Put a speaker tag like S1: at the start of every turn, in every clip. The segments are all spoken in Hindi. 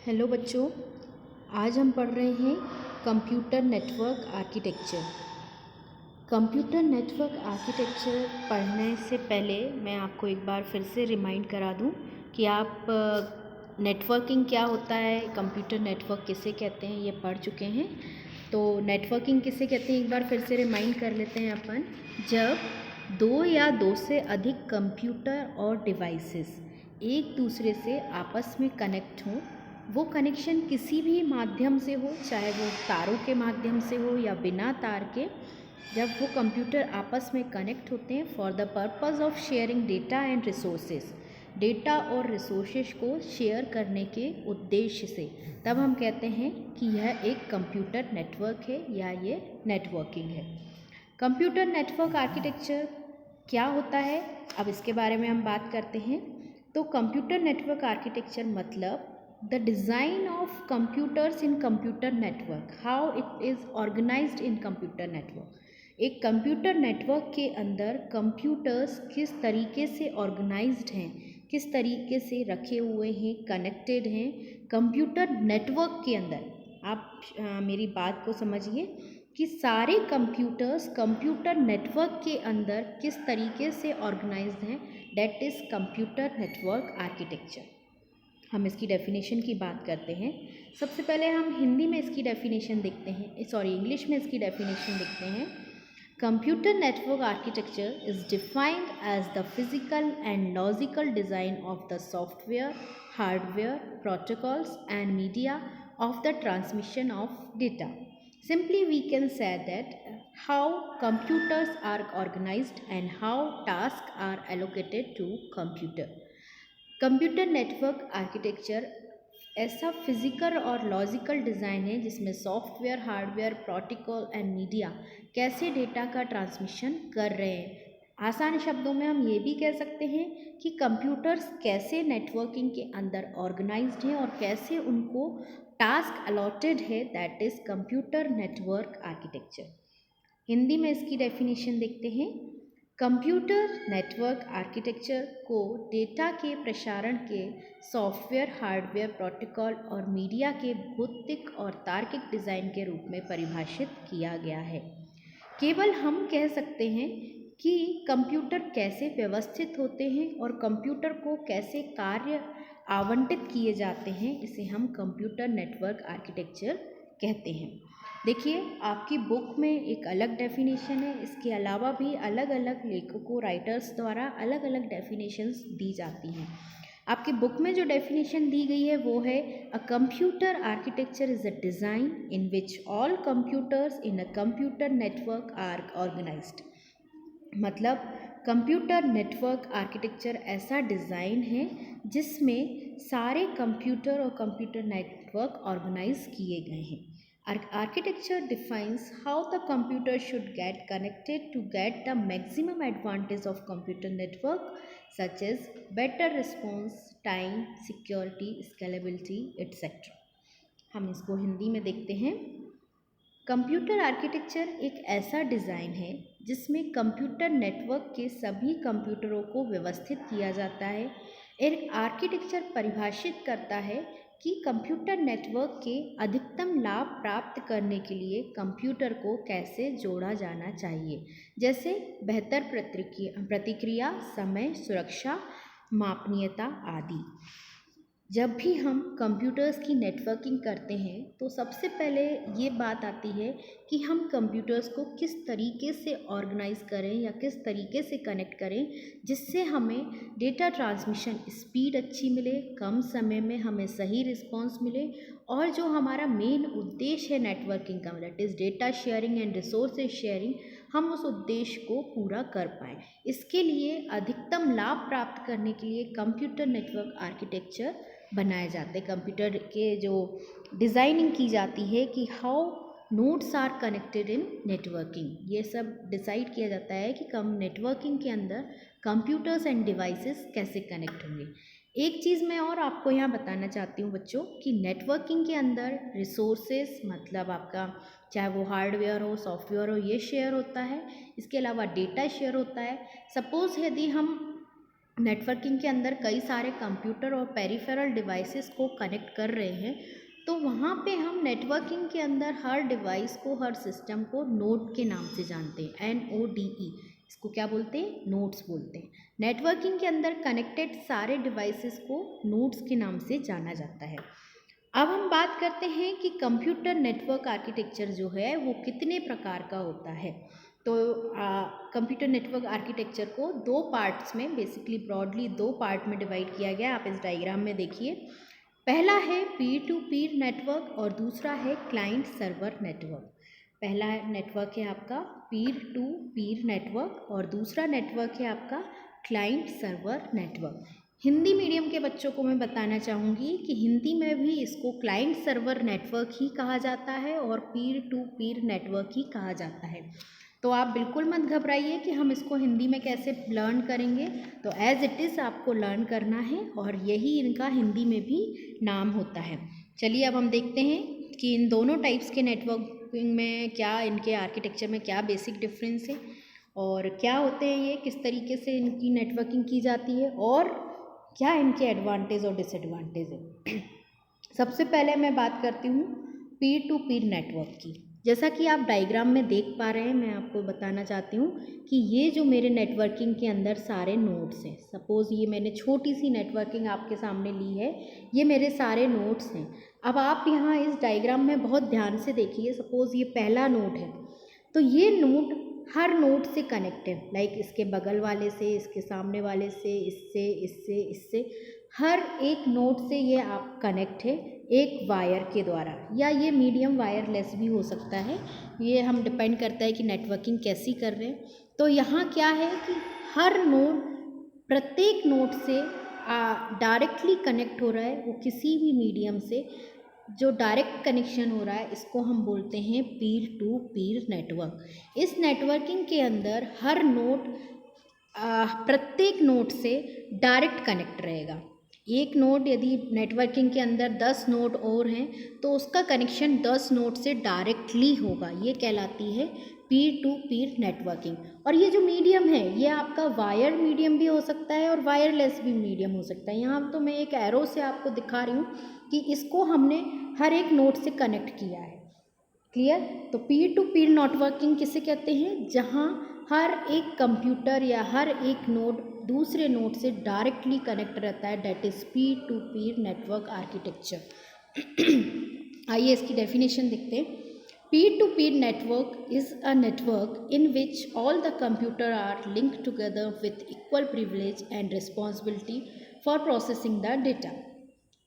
S1: हेलो बच्चों, आज हम पढ़ रहे हैं computer network architecture. Computer network architecture पढ़ने से पहले मैं आपको एक बार फिर से रिमाइंड करा दूं कि आप नेटवर्किंग क्या होता है, कंप्यूटर नेटवर्क किसे कहते हैं, ये पढ़ चुके हैं। तो नेटवर्किंग किसे कहते हैं एक बार फिर से रिमाइंड कर लेते हैं अपन। जब दो या दो से अधिक कंप्यूटर और डिवाइसेस एक दूसरे से आपस में कनेक्ट हों, वो कनेक्शन किसी भी माध्यम से हो, चाहे वो तारों के माध्यम से हो या बिना तार के, जब वो कंप्यूटर आपस में कनेक्ट होते हैं for the purpose of sharing data and resources, data और रिसोर्सेज को शेयर करने के उद्देश्य से, तब हम कहते हैं कि यह एक कंप्यूटर नेटवर्क है या ये नेटवर्किंग है। कंप्यूटर नेटवर्क आर्किटेक्चर क्या होता है, अब इसके बारे में हम बात करते हैं। तो कंप्यूटर नेटवर्क आर्किटेक्चर मतलब the design of computers in computer network, how it is organized in computer network. एक कंप्यूटर नेटवर्क के अंदर कंप्यूटर्स किस तरीके से ऑर्गेनाइज्ड हैं, किस तरीके से रखे हुए हैं, कनेक्टेड हैं कंप्यूटर नेटवर्क के अंदर। आप मेरी बात को समझिए कि सारे कंप्यूटर्स कंप्यूटर नेटवर्क के अंदर किस तरीके से ऑर्गेनाइज्ड हैं, that is computer network architecture. हम इसकी डेफिनेशन की बात करते हैं। सबसे पहले हम हिंदी में इसकी डेफिनेशन देखते हैं, इंग्लिश में इसकी डेफिनेशन देखते हैं। Computer network architecture is defined as the physical and logical design of the software, hardware, protocols and media of the transmission of data. Simply we can say that how computers are organized and how tasks are allocated to computer. Computer network architecture ऐसा फिजिकल और लॉजिकल डिज़ाइन है जिसमें software, hardware, protocol and media कैसे डेटा का ट्रांसमिशन कर रहे हैं। आसान शब्दों में हम ये भी कह सकते हैं कि कंप्यूटर्स कैसे नेटवर्किंग के अंदर ऑर्गेनाइज्ड हैं और कैसे उनको टास्क अलॉटेड है, that is computer network architecture. Hindi में इसकी डेफिनेशन देखते हैं। कंप्यूटर नेटवर्क आर्किटेक्चर को डेटा के प्रसारण के सॉफ्टवेयर, हार्डवेयर, प्रोटोकॉल और मीडिया के भौतिक और तार्किक डिज़ाइन के रूप में परिभाषित किया गया है। केवल हम कह सकते हैं कि कंप्यूटर कैसे व्यवस्थित होते हैं और कंप्यूटर को कैसे कार्य आवंटित किए जाते हैं, इसे हम कंप्यूटर नेटवर्क आर्किटेक्चर कहते हैं। देखिए, आपकी बुक में एक अलग डेफिनेशन है, इसके अलावा भी अलग अलग लेखकों, राइटर्स द्वारा अलग अलग डेफिनेशंस दी जाती हैं। आपकी बुक में जो डेफिनेशन दी गई है वो है a computer architecture is a design in which all computers in a computer network are organized. मतलब कंप्यूटर नेटवर्क आर्किटेक्चर ऐसा डिज़ाइन है जिसमें सारे कंप्यूटर और कंप्यूटर नेटवर्क ऑर्गेनाइज किए गए हैं। Architecture defines how the computer should get connected to get the maximum advantage of computer network, such as better response time, security, scalability, etc. हम इसको हिंदी में देखते हैं। कंप्यूटर आर्किटेक्चर एक ऐसा डिज़ाइन है जिसमें कंप्यूटर नेटवर्क के सभी कंप्यूटरों को व्यवस्थित किया जाता है। एक आर्किटेक्चर परिभाषित करता है कि कंप्यूटर नेटवर्क के अधिकतम लाभ प्राप्त करने के लिए कंप्यूटर को कैसे जोड़ा जाना चाहिए, जैसे बेहतर प्रतिक्रिया समय, सुरक्षा, मापनीयता आदि। जब भी हम कंप्यूटर्स की नेटवर्किंग करते हैं तो सबसे पहले ये बात आती है कि हम कंप्यूटर्स को किस तरीके से ऑर्गेनाइज करें या किस तरीके से कनेक्ट करें जिससे हमें डेटा ट्रांसमिशन स्पीड अच्छी मिले, कम समय में हमें सही रिस्पांस मिले, और जो हमारा मेन उद्देश्य है नेटवर्किंग का, that is data sharing and resources sharing, हम उस उद्देश्य को पूरा कर पाएँ। इसके लिए अधिकतम लाभ प्राप्त करने के लिए कंप्यूटर नेटवर्क आर्किटेक्चर बनाए जाते हैं। कंप्यूटर के जो डिज़ाइनिंग की जाती है कि how nodes are connected in networking, ये सब डिसाइड किया जाता है कि कम नेटवर्किंग के अंदर कंप्यूटर्स एंड डिवाइसेस कैसे कनेक्ट होंगे। एक चीज़ मैं और आपको यहाँ बताना चाहती हूँ बच्चों कि नेटवर्किंग के अंदर रिसोर्सेस मतलब आपका चाहे वो हार्डवेयर हो, सॉफ्टवेयर हो, ये शेयर होता है। इसके अलावा डेटा शेयर होता है। सपोज़ यदि हम नेटवर्किंग के अंदर कई सारे कंप्यूटर और पेरिफेरल डिवाइसेस को कनेक्ट कर रहे हैं, तो वहाँ पे हम नेटवर्किंग के अंदर हर डिवाइस को, हर सिस्टम को नोड के नाम से जानते हैं, NODE। इसको क्या बोलते हैं? नोड्स बोलते हैं। नेटवर्किंग के अंदर कनेक्टेड सारे डिवाइसेस को नोड्स के नाम से जाना जाता है। अब हम बात करते हैं कि कंप्यूटर नेटवर्क आर्किटेक्चर जो है वो कितने प्रकार का होता है। तो कंप्यूटर नेटवर्क आर्किटेक्चर को दो पार्ट्स में, बेसिकली ब्रॉडली दो पार्ट में डिवाइड किया गया। आप इस डायग्राम में देखिए, पहला है पीर टू पीर नेटवर्क और दूसरा है क्लाइंट सर्वर नेटवर्क। पहला नेटवर्क है आपका पीर टू पीर नेटवर्क और दूसरा नेटवर्क है आपका client server network. Hindi medium के बच्चों को मैं बताना चाहूँगी कि हिंदी में भी इसको क्लाइंट सर्वर नेटवर्क ही कहा जाता है और पीर टू पीर नेटवर्क ही कहा जाता है। तो आप बिल्कुल मत घबराइए कि हम इसको हिंदी में कैसे लर्न करेंगे, तो एज़ इट इज़ आपको लर्न करना है और यही इनका हिंदी में भी नाम होता है। चलिए अब हम देखते हैं कि इन दोनों टाइप्स के नेटवर्किंग में क्या, इनके आर्किटेक्चर में क्या बेसिक डिफरेंस है और क्या होते हैं ये, किस तरीके से इनकी नेटवर्किंग की जाती है और क्या इनके एडवांटेज और डिसएडवांटेज है। सबसे पहले मैं बात करती हूँ पीर टू पीर नेटवर्क की। जैसा कि आप डायग्राम में देख पा रहे हैं, मैं आपको बताना चाहती हूँ कि ये जो मेरे नेटवर्किंग के अंदर सारे नोड्स हैं, सपोज़ ये मैंने छोटी सी नेटवर्किंग आपके सामने ली है, ये मेरे सारे नोड्स हैं। अब आप यहाँ इस डायग्राम में बहुत ध्यान से देखिए, सपोज़ ये पहला नोड है, तो ये नोड हर नोड से कनेक्ट है, लाइक इसके बगल वाले से, इसके सामने वाले से, इससे, इससे, इससे, हर एक नोड से ये आप कनेक्ट है एक वायर के द्वारा, या ये मीडियम वायरलेस भी हो सकता है, ये हम डिपेंड करता है कि नेटवर्किंग कैसी कर रहे हैं। तो यहाँ क्या है कि हर नोड प्रत्येक नोड से डायरेक्टली कनेक्ट हो रहा है, वो किसी भी मीडियम से जो डायरेक्ट कनेक्शन हो रहा है, इसको हम बोलते हैं पीर टू पीर नेटवर्क। इस नेटवर्किंग के अंदर हर नोड प्रत्येक नोड से डायरेक्ट कनेक्ट रहेगा। एक नोड, यदि नेटवर्किंग के अंदर 10 नोड और हैं तो उसका कनेक्शन 10 नोड से डायरेक्टली होगा, ये कहलाती है पीर टू पीर नेटवर्किंग। और ये जो मीडियम है ये आपका वायर मीडियम भी हो सकता है और वायरलेस भी मीडियम हो सकता है। यहाँ तो मैं एक एरो से आपको दिखा रही हूँ कि इसको हमने हर एक नोड से कनेक्ट किया है। क्लियर? तो पीर टू पीर नेटवर्किंग किसे कहते हैं? जहाँ हर एक कंप्यूटर या हर एक नोड दूसरे नोड से डायरेक्टली कनेक्ट रहता है, that is peer to peer network architecture. आइए इसकी डेफिनेशन देखते हैं। Peer to peer network is a network in which all the computer are linked together with equal privilege and responsibility for processing the data.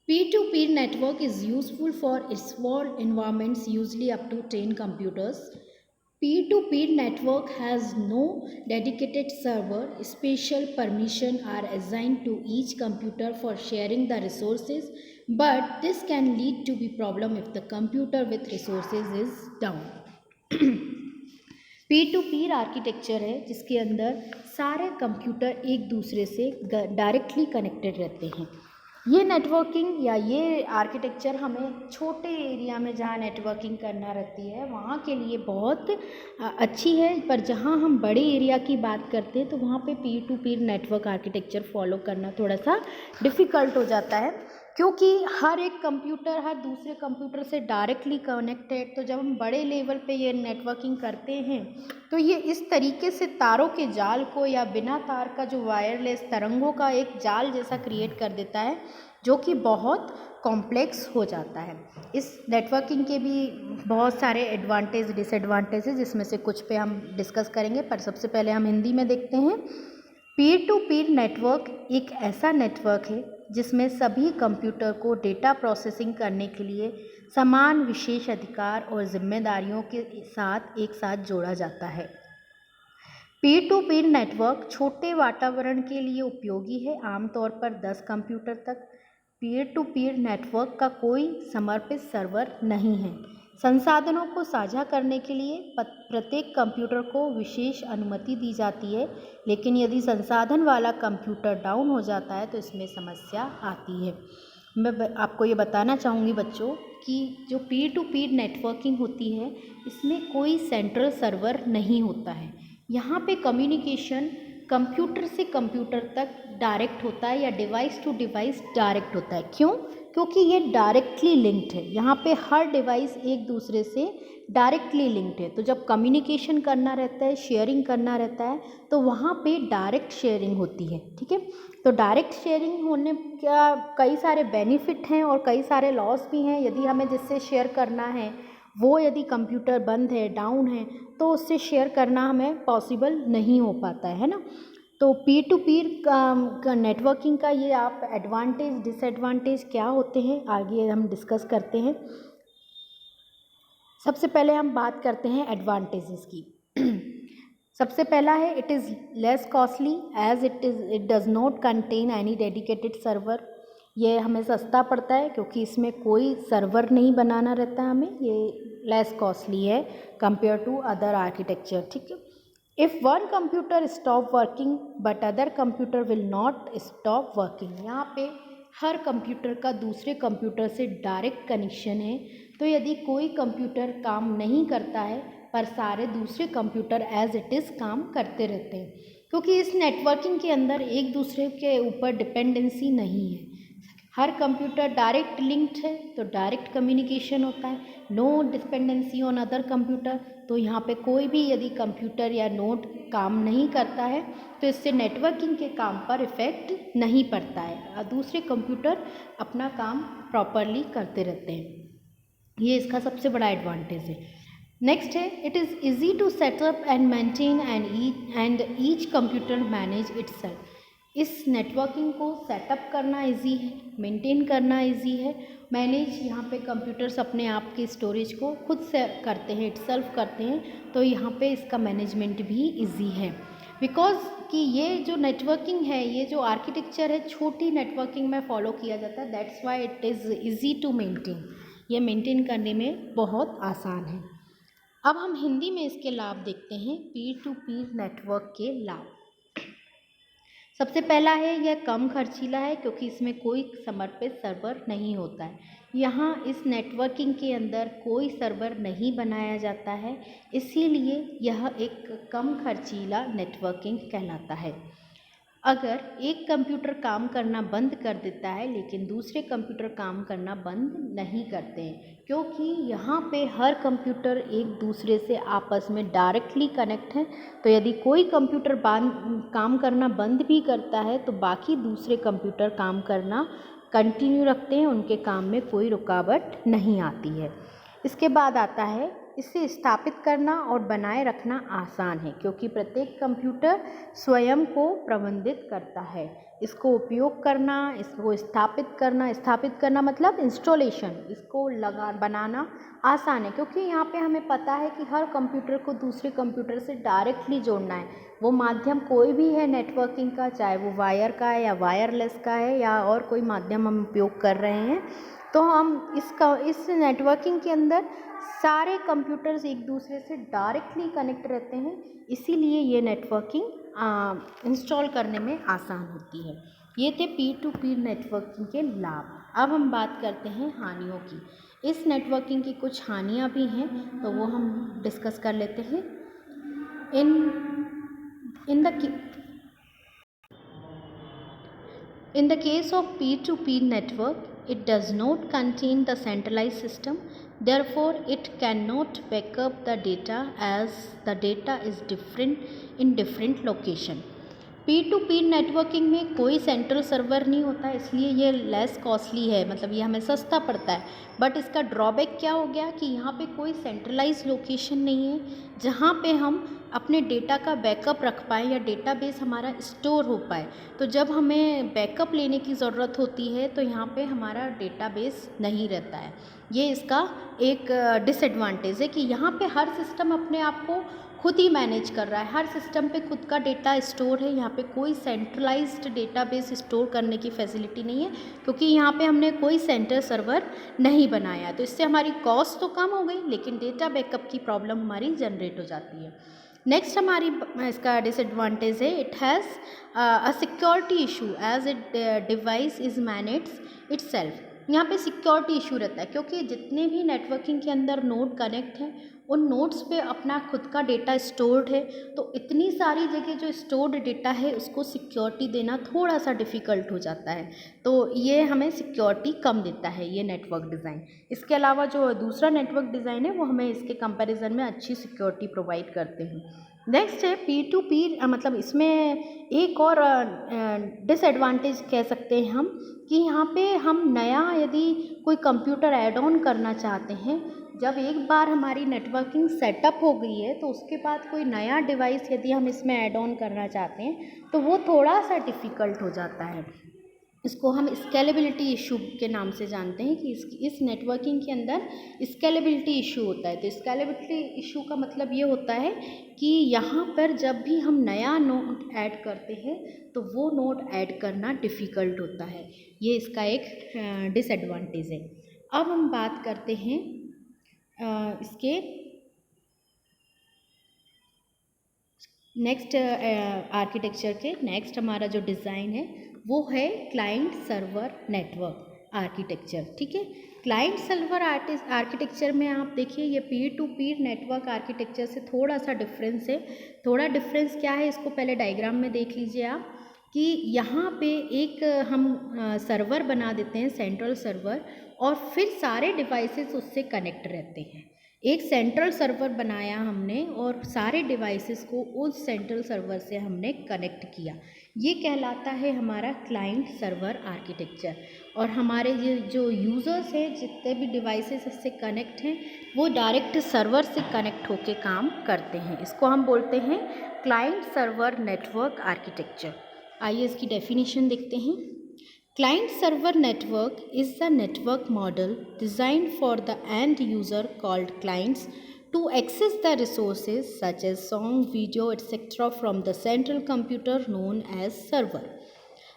S1: Peer-to-peer network is useful for small environments, usually up to 10 computers. Peer-to-peer network has no dedicated server. Special permission are assigned to each computer for sharing the resources, but this can lead to be problem if the computer with resources is down. Pir to Pir architecture है जिसके अंदर सारे कंप्यूटर एक दूसरे से डायरेक्टली कनेक्टेड रहते हैं। ये नेटवर्किंग या ये आर्किटेक्चर हमें छोटे एरिया में जहाँ नेटवर्किंग करना रहती है वहाँ के लिए बहुत अच्छी है, पर जहाँ हम बड़े एरिया की बात करते हैं तो वहाँ पे पीर to peer network architecture follow करना थोड़ा सा डिफ़िकल्ट हो जाता है, क्योंकि हर एक कंप्यूटर हर दूसरे कंप्यूटर से डायरेक्टली कनेक्टेड। तो जब हम बड़े लेवल पे ये नेटवर्किंग करते हैं तो ये इस तरीके से तारों के जाल को या बिना तार का जो वायरलेस तरंगों का एक जाल जैसा क्रिएट कर देता है, जो कि बहुत कॉम्प्लेक्स हो जाता है। इस नेटवर्किंग के भी बहुत सारे एडवांटेज डिसएडवांटेज हैं, जिसमें से कुछ पे हम डिस्कस करेंगे, पर सबसे पहले हम हिंदी में देखते हैं। पीर टू पीर नेटवर्क एक ऐसा नेटवर्क है जिसमें सभी कंप्यूटर को डेटा प्रोसेसिंग करने के लिए समान विशेष अधिकार और जिम्मेदारियों के साथ एक साथ जोड़ा जाता है। पीर टू पीर नेटवर्क छोटे वातावरण के लिए उपयोगी है, आमतौर पर 10 कंप्यूटर तक। पीर टू पीर नेटवर्क का कोई समर्पित सर्वर नहीं है। संसाधनों को साझा करने के लिए प्रत्येक कंप्यूटर को विशेष अनुमति दी जाती है, लेकिन यदि संसाधन वाला कंप्यूटर डाउन हो जाता है तो इसमें समस्या आती है। मैं आपको ये बताना चाहूँगी बच्चों कि जो पीर टू पीर नेटवर्किंग होती है इसमें कोई सेंट्रल सर्वर नहीं होता है। यहाँ पे कम्युनिकेशन कंप्यूटर से कंप्यूटर तक डायरेक्ट होता है या डिवाइस टू डिवाइस डायरेक्ट होता है। क्यों? क्योंकि ये डायरेक्टली लिंक्ड है। यहाँ पे हर डिवाइस एक दूसरे से डायरेक्टली लिंक्ड है। तो जब कम्युनिकेशन करना रहता है, शेयरिंग करना रहता है, तो वहाँ पे डायरेक्ट शेयरिंग होती है। ठीक है, तो डायरेक्ट शेयरिंग होने का कई सारे बेनिफिट हैं और कई सारे लॉस भी हैं। यदि हमें जिससे शेयर करना है वो यदि कंप्यूटर बंद है, डाउन है, तो उससे शेयर करना हमें पॉसिबल नहीं हो पाता है ना। तो पीर टू पीर का नेटवर्किंग का ये आप एडवांटेज डिसएडवांटेज क्या होते हैं आगे हम डिस्कस करते हैं। सबसे पहले हम बात करते हैं एडवांटेजेस की। सबसे पहला है it is less costly as it does not contain any dedicated server. ये हमें सस्ता पड़ता है क्योंकि इसमें कोई सर्वर नहीं बनाना रहता है हमें। ये लेस कॉस्टली है कंपेयर टू अदर आर्किटेक्चर। ठीक है, if one computer stop working but other computer will not stop working. यहाँ पे हर कंप्यूटर का दूसरे कंप्यूटर से डायरेक्ट कनेक्शन है। तो यदि कोई कंप्यूटर काम नहीं करता है पर सारे दूसरे कंप्यूटर एज इट इज़ काम करते रहते हैं, क्योंकि इस नेटवर्किंग के अंदर एक दूसरे के ऊपर डिपेंडेंसी नहीं है। हर कंप्यूटर डायरेक्ट लिंक्ड है तो डायरेक्ट कम्युनिकेशन होता है, no dependency on other computer. तो यहाँ पे कोई भी यदि कंप्यूटर या नोड काम नहीं करता है तो इससे नेटवर्किंग के काम पर इफ़ेक्ट नहीं पड़ता है, दूसरे कंप्यूटर अपना काम प्रॉपरली करते रहते हैं। ये इसका सबसे बड़ा एडवांटेज है। नेक्स्ट है it is easy to set up and maintain and each computer manage itself. इस नेटवर्किंग को सेटअप करना इजी है, मेंटेन करना इजी है, मैनेज यहाँ पे कंप्यूटर्स अपने आप के स्टोरेज को खुद से करते हैं, इटसेल्फ करते हैं। तो यहाँ पे इसका मैनेजमेंट भी इजी है बिकॉज कि ये जो नेटवर्किंग है, ये जो आर्किटेक्चर है, छोटी नेटवर्किंग में फॉलो किया जाता है। That's why it is easy to maintain. ये मेंटेन करने में बहुत आसान है। अब हम हिंदी में इसके लाभ देखते हैं, पीर टू पीर नेटवर्क के लाभ। सबसे पहला है यह कम खर्चीला है क्योंकि इसमें कोई समर्पित सर्वर नहीं होता है। यहाँ इस नेटवर्किंग के अंदर कोई सर्वर नहीं बनाया जाता है, इसीलिए यह एक कम खर्चीला नेटवर्किंग कहलाता है। अगर एक कंप्यूटर काम करना बंद कर देता है लेकिन दूसरे कंप्यूटर काम करना बंद नहीं करते हैं, क्योंकि यहाँ पे हर कंप्यूटर एक दूसरे से आपस में डायरेक्टली कनेक्ट है। तो यदि कोई कंप्यूटर काम करना बंद भी करता है तो बाकी दूसरे कंप्यूटर काम करना कंटिन्यू रखते हैं, उनके काम में कोई रुकावट नहीं आती है। इसके बाद आता है इसे स्थापित करना और बनाए रखना आसान है क्योंकि प्रत्येक कंप्यूटर स्वयं को प्रबंधित करता है। इसको उपयोग करना, इसको स्थापित करना मतलब इंस्टॉलेशन, इसको बनाना आसान है क्योंकि यहाँ पे हमें पता है कि हर कंप्यूटर को दूसरे कंप्यूटर से डायरेक्टली जोड़ना है। वो माध्यम कोई भी है नेटवर्किंग का, चाहे वो वायर का है या वायरलेस का है या और कोई माध्यम हम उपयोग कर रहे हैं, तो हम इस नेटवर्किंग के अंदर सारे कंप्यूटर्स एक दूसरे से डायरेक्टली कनेक्ट रहते हैं, इसीलिए ये नेटवर्किंग इंस्टॉल करने में आसान होती है। ये थे पीर टू पीर नेटवर्किंग के लाभ। अब हम बात करते हैं हानियों की। इस नेटवर्किंग की कुछ हानियाँ भी हैं तो वो हम डिस्कस कर लेते हैं। In the case of peer-to-peer network, it does not contain the centralized system. Therefore, it cannot back up the data as the data is different in different location. Pir to Pir networking में कोई सेंट्रल सर्वर नहीं होता, इसलिए ये लेस कॉस्टली है, मतलब ये हमें सस्ता पड़ता है। बट इसका ड्रॉबैक क्या हो गया कि यहाँ पे कोई सेंट्रलाइज लोकेशन नहीं है जहाँ पे हम अपने डेटा का बैकअप रख पाएँ या डेटाबेस हमारा स्टोर हो पाए। तो जब हमें बैकअप लेने की ज़रूरत होती है तो यहाँ पे हमारा डेटाबेस नहीं रहता है। ये इसका एक डिसएडवांटेज है कि यहाँ पे हर सिस्टम अपने आप को खुद ही मैनेज कर रहा है, हर सिस्टम पे खुद का डेटा स्टोर है। यहाँ पे कोई सेंट्रलाइज्ड डेटाबेस स्टोर करने की फैसिलिटी नहीं है क्योंकि यहाँ पे हमने कोई सेंटर सर्वर नहीं बनाया। तो इससे हमारी कॉस्ट तो कम हो गई लेकिन डेटा बैकअप की प्रॉब्लम हमारी जनरेट हो जाती है। नेक्स्ट हमारी इसका डिसएडवांटेज है it has a security issue as it device is manage itself. यहाँ पे सिक्योरिटी इशू रहता है, क्योंकि जितने भी नेटवर्किंग के अंदर नोड कनेक्ट हैं उन नोड्स पे अपना खुद का डेटा स्टोर्ड है, तो इतनी सारी जगह जो स्टोर्ड डेटा है उसको सिक्योरिटी देना थोड़ा सा डिफ़िकल्ट हो जाता है। तो ये हमें सिक्योरिटी कम देता है ये नेटवर्क डिज़ाइन। इसके अलावा जो दूसरा नेटवर्क डिज़ाइन है वो हमें इसके कंपैरिजन में अच्छी सिक्योरिटी प्रोवाइड करते हैं। नेक्स्ट है पीर टू पीर, मतलब इसमें एक और डिसएडवांटेज कह सकते हैं हम कि यहाँ पे हम नया यदि कोई कंप्यूटर ऐड ऑन करना चाहते हैं, जब एक बार हमारी नेटवर्किंग सेटअप हो गई है तो उसके बाद कोई नया डिवाइस यदि हम इसमें ऐड ऑन करना चाहते हैं तो वो थोड़ा सा डिफ़िकल्ट हो जाता है। इसको हम स्केलेबिलिटी इशू के नाम से जानते हैं कि इस नेटवर्किंग के अंदर स्केलेबिलिटी इशू होता है। तो स्केलेबिलिटी इशू का मतलब ये होता है कि यहाँ पर जब भी हम नया नोड ऐड करते हैं तो वो नोड ऐड करना डिफ़िकल्ट होता है। ये इसका एक डिसएडवांटेज है। अब हम बात करते हैं इसके नेक्स्ट आर्किटेक्चर के। नेक्स्ट हमारा जो डिज़ाइन है वो है क्लाइंट सर्वर नेटवर्क आर्किटेक्चर। ठीक है, क्लाइंट सर्वर आर्किटेक्चर में आप देखिए ये पीर टू पीर नेटवर्क आर्किटेक्चर से थोड़ा सा डिफरेंस है। थोड़ा डिफरेंस क्या है इसको पहले डायग्राम में देख लीजिए आप कि यहाँ पे एक हम सर्वर बना देते हैं, सेंट्रल सर्वर, और फिर सारे डिवाइसेस उससे कनेक्ट रहते हैं। एक सेंट्रल सर्वर बनाया हमने और सारे डिवाइसेस को उस सेंट्रल सर्वर से हमने कनेक्ट किया। ये कहलाता है हमारा क्लाइंट सर्वर आर्किटेक्चर। और हमारे ये जो यूज़र्स हैं, जितने भी डिवाइसेस इससे कनेक्ट हैं, वो डायरेक्ट सर्वर से कनेक्ट होके काम करते हैं। इसको हम बोलते हैं क्लाइंट सर्वर नेटवर्क आर्किटेक्चर। आइए इसकी डेफिनेशन देखते हैं। Client server network is the network model designed for the end user called clients to access the resources such as song, video, etc. from the central computer known as server.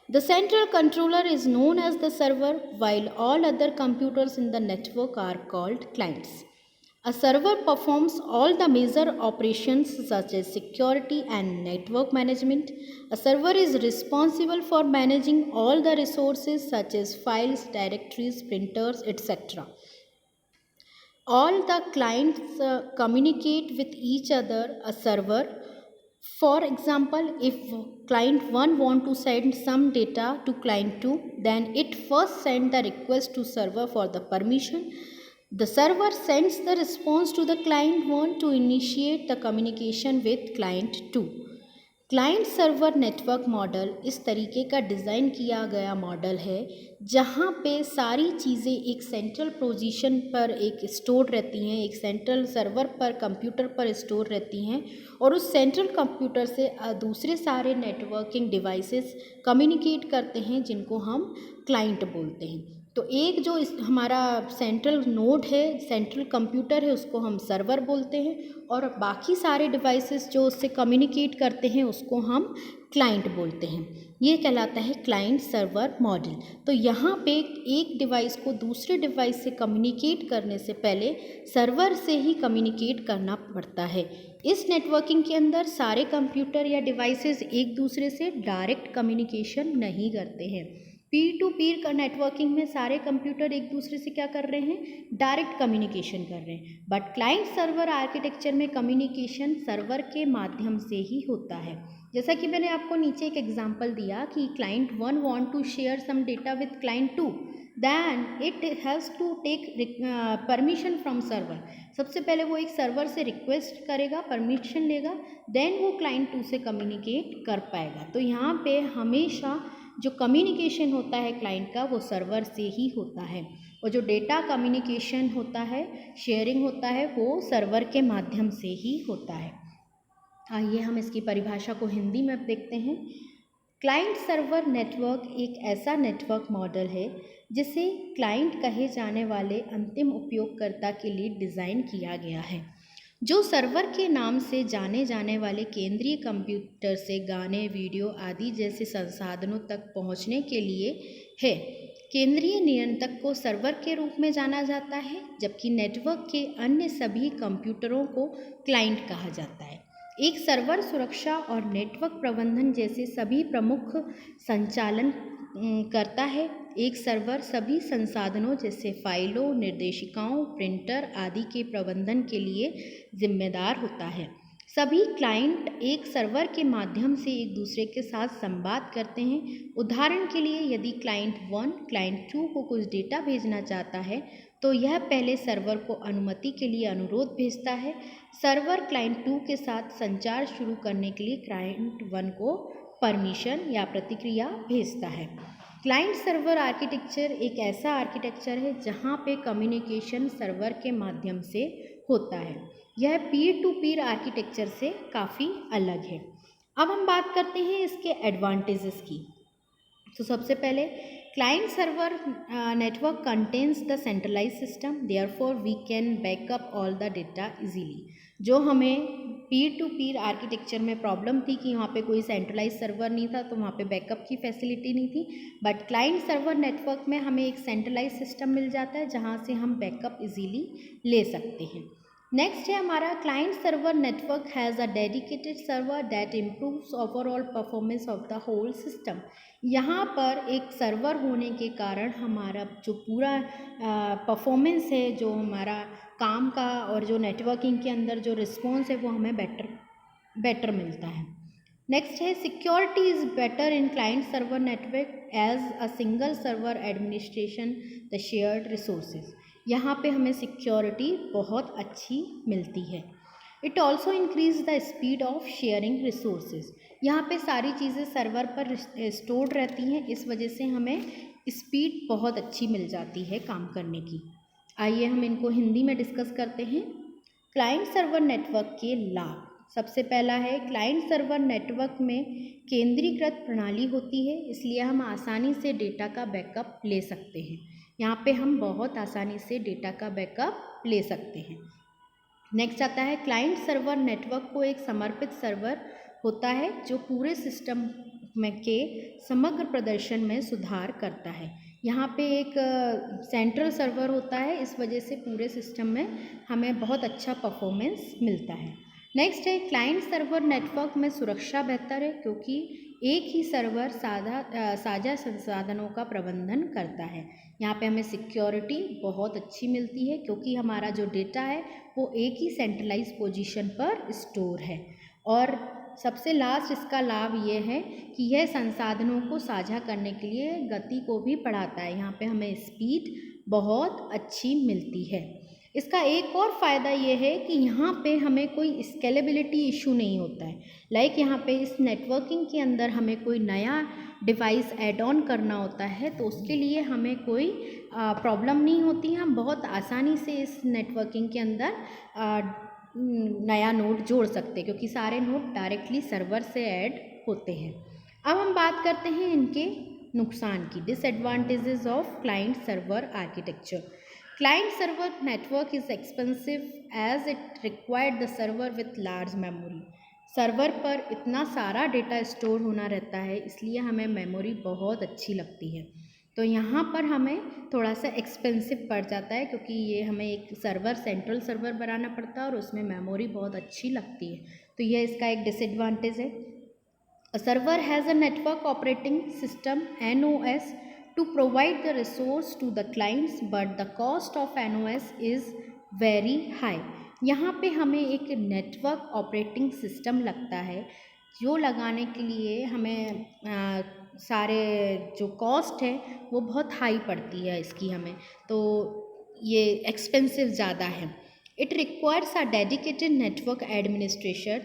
S1: The central controller is known as the server, while all other computers in the network are called clients. A server performs all the major operations such as security and network management. A server is responsible for managing all the resources such as files, directories, printers, etc. All the clients communicate with each other. A server, for example, if client 1 want to send some data to client 2, then it first send the request to server for the permission. The server sends the response to the client 1 to initiate the communication with client 2. Client server network model इस तरीके का डिज़ाइन किया गया मॉडल है जहाँ पे सारी चीज़ें एक सेंट्रल पोजीशन पर एक स्टोर रहती हैं, एक सेंट्रल सर्वर पर कंप्यूटर पर स्टोर रहती हैं, और उस सेंट्रल कंप्यूटर से दूसरे सारे नेटवर्किंग डिवाइसेस कम्युनिकेट करते हैं जिनको हम क्लाइंट बोलते हैं। तो एक जो हमारा सेंट्रल नोड है, सेंट्रल कंप्यूटर है, उसको हम सर्वर बोलते हैं, और बाकी सारे डिवाइसेस जो उससे कम्युनिकेट करते हैं उसको हम क्लाइंट बोलते हैं। ये कहलाता है क्लाइंट सर्वर मॉडल। तो यहाँ पे एक डिवाइस को दूसरे डिवाइस से कम्युनिकेट करने से पहले सर्वर से ही कम्युनिकेट करना पड़ता है। इस नेटवर्किंग के अंदर सारे कंप्यूटर या डिवाइसेस एक दूसरे से डायरेक्ट कम्युनिकेशन नहीं करते हैं। पीर टू पीर का नेटवर्किंग में सारे कंप्यूटर एक दूसरे से क्या कर रहे हैं, डायरेक्ट कम्युनिकेशन कर रहे हैं। बट क्लाइंट सर्वर आर्किटेक्चर में कम्युनिकेशन सर्वर के माध्यम से ही होता है। जैसा कि मैंने आपको नीचे एक एग्जांपल दिया कि client 1 want to share some data with client 2, then it has to take permission from server. सबसे पहले वो एक सर्वर से रिक्वेस्ट करेगा, परमिशन लेगा, देन वो क्लाइंट 2 से कम्युनिकेट कर पाएगा। तो यहाँ पे हमेशा जो कम्युनिकेशन होता है क्लाइंट का वो सर्वर से ही होता है, और जो डेटा कम्युनिकेशन होता है, शेयरिंग होता है, वो सर्वर के माध्यम से ही होता है। आइए हम इसकी परिभाषा को हिंदी में अब देखते हैं। क्लाइंट सर्वर नेटवर्क एक ऐसा नेटवर्क मॉडल है जिसे क्लाइंट कहे जाने वाले अंतिम उपयोगकर्ता के लिए डिज़ाइन किया गया है, जो सर्वर के नाम से जाने जाने वाले केंद्रीय कंप्यूटर से गाने, वीडियो आदि जैसे संसाधनों तक पहुंचने के लिए है। केंद्रीय नियंत्रक को सर्वर के रूप में जाना जाता है, जबकि नेटवर्क के अन्य सभी कंप्यूटरों को क्लाइंट कहा जाता है। एक सर्वर सुरक्षा और नेटवर्क प्रबंधन जैसे सभी प्रमुख संचालन करता है। एक सर्वर सभी संसाधनों जैसे फाइलों, निर्देशिकाओं, प्रिंटर आदि के प्रबंधन के लिए जिम्मेदार होता है। सभी क्लाइंट एक सर्वर के माध्यम से एक दूसरे के साथ संवाद करते हैं। उदाहरण के लिए यदि क्लाइंट 1 क्लाइंट 2 को कुछ डेटा भेजना चाहता है तो यह पहले सर्वर को अनुमति के लिए अनुरोध भेजता है। सर्वर क्लाइंट 2 के साथ संचार शुरू करने के लिए क्लाइंट 1 को परमिशन या प्रतिक्रिया भेजता है। क्लाइंट सर्वर आर्किटेक्चर एक ऐसा आर्किटेक्चर है जहाँ पे कम्युनिकेशन सर्वर के माध्यम से होता है। यह पीर टू पीर आर्किटेक्चर से काफ़ी अलग है। अब हम बात करते हैं इसके एडवांटेजेस की। तो सबसे पहले client server network contains the centralize system, therefore we can back up all the data easily. जो हमें पीर टू पीर आर्किटेक्चर में प्रॉब्लम थी कि वहाँ पे कोई सेंट्रलाइज सर्वर नहीं था तो वहाँ पे बैकअप की फैसिलिटी नहीं थी, बट क्लाइंट सर्वर नेटवर्क में हमें एक सेंट्रलाइज सिस्टम मिल जाता है जहाँ से हम बैकअप इजीली ले सकते हैं। नेक्स्ट है हमारा client server network has a dedicated server that improves overall performance of the whole system. यहाँ पर एक सर्वर होने के कारण हमारा जो पूरा परफॉर्मेंस है, जो हमारा काम का और जो नेटवर्किंग के अंदर जो रिस्पॉन्स है वो हमें बेटर मिलता है। नेक्स्ट है security is better in client server network as a single server administration the shared resources. यहाँ पे हमें सिक्योरिटी बहुत अच्छी मिलती है। It also increase the speed of sharing resources. यहाँ पे सारी चीज़ें सर्वर पर स्टोर्ड रहती हैं, इस वजह से हमें स्पीड बहुत अच्छी मिल जाती है काम करने की। आइए हम इनको हिंदी में डिस्कस करते हैं। क्लाइंट सर्वर नेटवर्क के लाभ। सबसे पहला है क्लाइंट सर्वर नेटवर्क में केंद्रीकृत प्रणाली होती है, इसलिए हम आसानी से डेटा का बैकअप ले सकते हैं। यहाँ पे हम बहुत आसानी से डेटा का बैकअप ले सकते हैं। नेक्स्ट आता है क्लाइंट सर्वर नेटवर्क को एक समर्पित सर्वर होता है जो पूरे सिस्टम में के समग्र प्रदर्शन में सुधार करता है। यहाँ पे एक सेंट्रल सर्वर होता है, इस वजह से पूरे सिस्टम में हमें बहुत अच्छा परफॉर्मेंस मिलता है। नेक्स्ट है क्लाइंट सर्वर नेटवर्क में सुरक्षा बेहतर है क्योंकि एक ही सर्वर साझा संसाधनों का प्रबंधन करता है। यहाँ पे हमें सिक्योरिटी बहुत अच्छी मिलती है क्योंकि हमारा जो डेटा है वो एक ही सेंट्रलाइज पोजीशन पर स्टोर है। और सबसे लास्ट इसका लाभ ये है कि यह संसाधनों को साझा करने के लिए गति को भी बढ़ाता है। यहाँ पे हमें स्पीड बहुत अच्छी मिलती है। इसका एक और फ़ायदा ये है कि यहाँ पे हमें कोई स्केलेबिलिटी इशू नहीं होता है। लाइक यहाँ पे इस नेटवर्किंग के अंदर हमें कोई नया डिवाइस ऐड ऑन करना होता है तो उसके लिए हमें कोई प्रॉब्लम नहीं होती है। हम बहुत आसानी से इस नेटवर्किंग के अंदर नया नोड जोड़ सकते हैं क्योंकि सारे नोड डायरेक्टली सर्वर से ऐड होते हैं। अब हम बात करते हैं इनके नुकसान की, disadvantages of client server architecture. Client server network is expensive as it required the server with large memory. Server पर इतना सारा डेटा स्टोर होना रहता है, इसलिए हमें मेमोरी बहुत अच्छी लगती है। तो यहाँ पर हमें थोड़ा सा एक्सपेंसिव पड़ जाता है क्योंकि ये हमें एक सर्वर सेंट्रल सर्वर बनाना पड़ता है और उसमें मेमोरी बहुत अच्छी लगती है। तो यह इसका एक डिसएडवांटेज है। A server has a network operating system NOS to provide the resource to the clients, but the cost of NOS is very high. यहाँ पे हमें एक नेटवर्क ऑपरेटिंग सिस्टम लगता है जो लगाने के लिए हमें सारे जो कॉस्ट है वो बहुत हाई पड़ती है इसकी हमें, तो ये एक्सपेंसिव ज़्यादा है। It requires a dedicated network administrator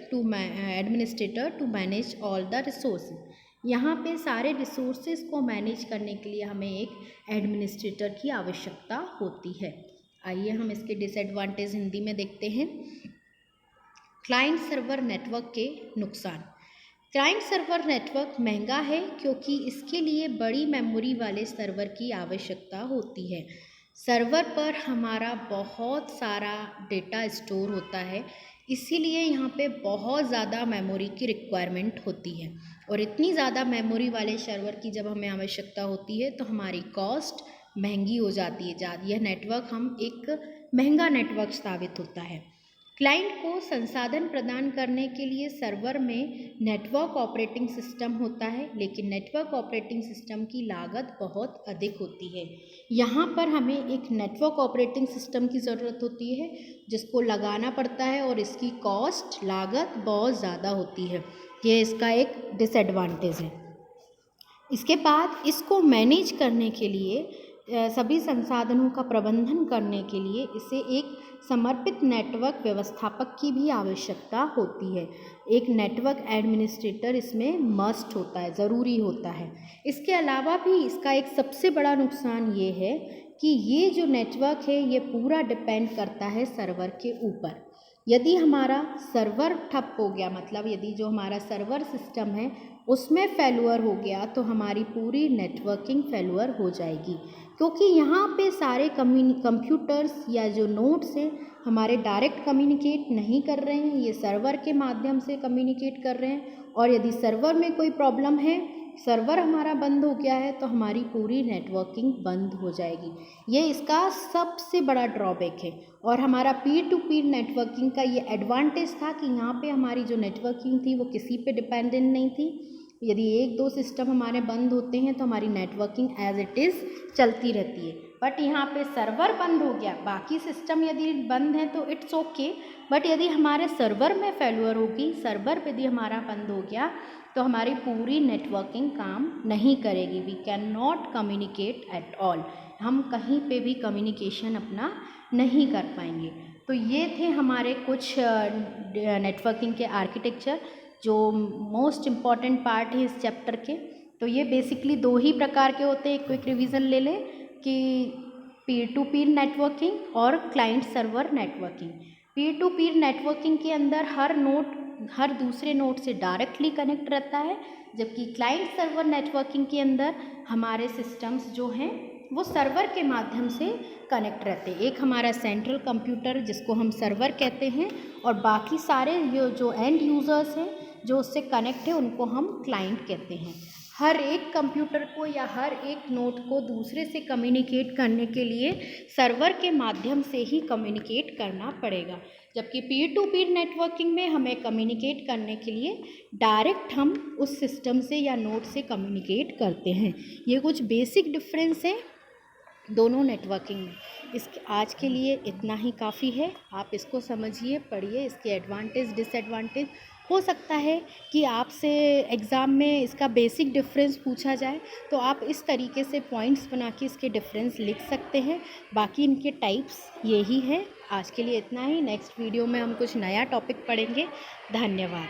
S1: to manage all the resources. यहाँ पे सारे रिसोर्सेज को मैनेज करने के लिए हमें एक एडमिनिस्ट्रेटर की आवश्यकता होती है। आइए हम इसके डिसएडवांटेज हिंदी में देखते हैं। क्लाइंट सर्वर नेटवर्क के नुकसान। क्लाइंट सर्वर नेटवर्क महंगा है क्योंकि इसके लिए बड़ी मेमोरी वाले सर्वर की आवश्यकता होती है। सर्वर पर हमारा बहुत सारा डेटा स्टोर होता है, इसीलिए यहाँ पे बहुत ज़्यादा मेमोरी की रिक्वायरमेंट होती है और इतनी ज़्यादा मेमोरी वाले सर्वर की जब हमें आवश्यकता होती है तो हमारी कॉस्ट महंगी हो जाती है। यह नेटवर्क हम एक महंगा नेटवर्क साबित होता है। क्लाइंट को संसाधन प्रदान करने के लिए सर्वर में नेटवर्क ऑपरेटिंग सिस्टम होता है, लेकिन नेटवर्क ऑपरेटिंग सिस्टम की लागत बहुत अधिक होती है। यहाँ पर हमें एक नेटवर्क ऑपरेटिंग सिस्टम की ज़रूरत होती है जिसको लगाना पड़ता है और इसकी कॉस्ट लागत बहुत ज़्यादा होती है। ये इसका एक डिसएडवांटेज है। इसके बाद इसको मैनेज करने के लिए सभी संसाधनों का प्रबंधन करने के लिए इसे एक समर्पित नेटवर्क व्यवस्थापक की भी आवश्यकता होती है। एक नेटवर्क एडमिनिस्ट्रेटर इसमें मस्ट होता है, ज़रूरी होता है। इसके अलावा भी इसका एक सबसे बड़ा नुकसान ये है कि ये जो नेटवर्क है ये पूरा डिपेंड करता है सर्वर के ऊपर। यदि हमारा सर्वर ठप हो गया, मतलब यदि जो हमारा सर्वर सिस्टम है उसमें फेल्यूर हो गया तो हमारी पूरी नेटवर्किंग फेल्यूर हो जाएगी, क्योंकि यहाँ पे सारे कंप्यूटर्स या जो नोड्स हैं हमारे डायरेक्ट कम्युनिकेट नहीं कर रहे हैं, ये सर्वर के माध्यम से कम्युनिकेट कर रहे हैं। और यदि सर्वर में कोई प्रॉब्लम है, सर्वर हमारा बंद हो गया है, तो हमारी पूरी नेटवर्किंग बंद हो जाएगी। ये इसका सबसे बड़ा ड्रॉबैक है। और हमारा पीर टू पीर नेटवर्किंग का ये एडवांटेज था कि यहाँ पे हमारी जो नेटवर्किंग थी वो किसी पे डिपेंडेंट नहीं थी। यदि एक दो सिस्टम हमारे बंद होते हैं तो हमारी नेटवर्किंग एज इट इज़ चलती रहती है। बट यहाँ पे सर्वर बंद हो गया, बाकी सिस्टम यदि बंद है तो इट्स ओके, बट यदि हमारे सर्वर में फेल्यूर होगी, सर्वर यदि हमारा बंद हो गया तो हमारी पूरी नेटवर्किंग काम नहीं करेगी। We can not communicate at all, हम कहीं पे भी कम्युनिकेशन अपना नहीं कर पाएंगे। तो ये थे हमारे कुछ नेटवर्किंग के आर्किटेक्चर जो मोस्ट इम्पॉर्टेंट पार्ट है इस चैप्टर के। तो ये बेसिकली दो ही प्रकार के होते हैं। एक क्विक रिवीजन ले लें कि पीर टू पीर नेटवर्किंग और client server networking. Pir to Pir networking के अंदर हर नोड हर दूसरे नोड से डायरेक्टली कनेक्ट रहता है, जबकि क्लाइंट सर्वर नेटवर्किंग के अंदर हमारे सिस्टम्स जो हैं वो सर्वर के माध्यम से कनेक्ट रहते हैं। एक हमारा सेंट्रल कंप्यूटर जिसको हम सर्वर कहते हैं और बाकी सारे जो एंड यूज़र्स हैं जो उससे कनेक्ट है उनको हम क्लाइंट कहते हैं। हर एक कंप्यूटर को या हर एक नोड को दूसरे से कम्युनिकेट करने के लिए सर्वर के माध्यम से ही कम्युनिकेट करना पड़ेगा, जबकि पीर टू पीर नेटवर्किंग में हमें कम्युनिकेट करने के लिए डायरेक्ट हम उस सिस्टम से या नोड से कम्युनिकेट करते हैं। ये कुछ बेसिक डिफरेंस है दोनों नेटवर्किंग में। आज के लिए इतना ही काफ़ी है। आप इसको समझिए, पढ़िए, इसके एडवांटेज डिसएडवांटेज। हो सकता है कि आपसे एग्ज़ाम में इसका बेसिक डिफरेंस पूछा जाए तो आप इस तरीके से पॉइंट्स बना के इसके डिफरेंस लिख सकते हैं। बाकी इनके टाइप्स यही है। आज के लिए इतना ही। नेक्स्ट वीडियो में हम कुछ नया टॉपिक पढ़ेंगे। धन्यवाद।